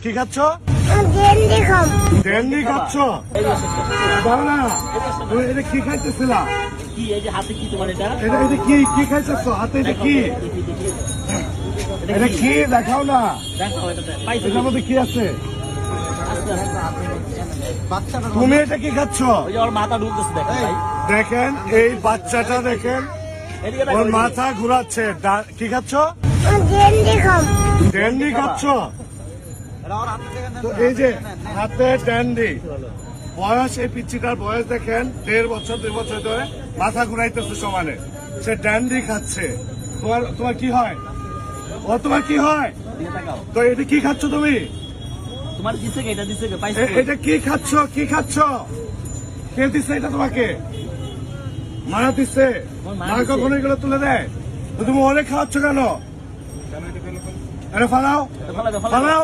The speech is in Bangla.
কি খাচ্ছ? ডেন্ডি খাচ্ছ? দাও না, তুমি এটা কি খাইতেছিলা? কি এই যে হাতে কি তোমার এটা? এটা কি খাইতেছ? হাতে এটা কি? এটা কি দেখাও না। দেখো এটা পাইছো এটার মধ্যে কি আছে? তুমি এটা কি খাচ্ছ? ওই যে ওর মাথা ঢুকতেছে দেখো ভাই। দেখেন এই বাচ্চাটা দেখেন, এদিকে ওর দেখো মাথা ঘুরাচ্ছে। কি খাচ্ছ? ড্যান্ডি খাচ্ছ? তো এই যে হাতে ড্যান্ডি, বয়স এই পিচ্চিটার বয়স দেখেন 1.5 বছর 2 বছর ধরে মাথা ঘুরাইতেছে সমানে, সে ড্যান্ডি খাচ্ছে। তোমার কি হয়? ও তোমার কি হয়? এদিকে তাকাও। তো এটা কি খাচ্ছ তুমি? তোমার দিছে কি এটা দিছে কি পাইছো? এটা কি খাচ্ছ? কি খাচ্ছ? কে দিচ্ছে এটা তোমাকে? মারা দিচ্ছে? মা কখনো এগুলো তুলে দেয়? তো তুমি অনেক খাওয়াচ্ছ কেন? এটা ফালাও, ফালাও ফালাও।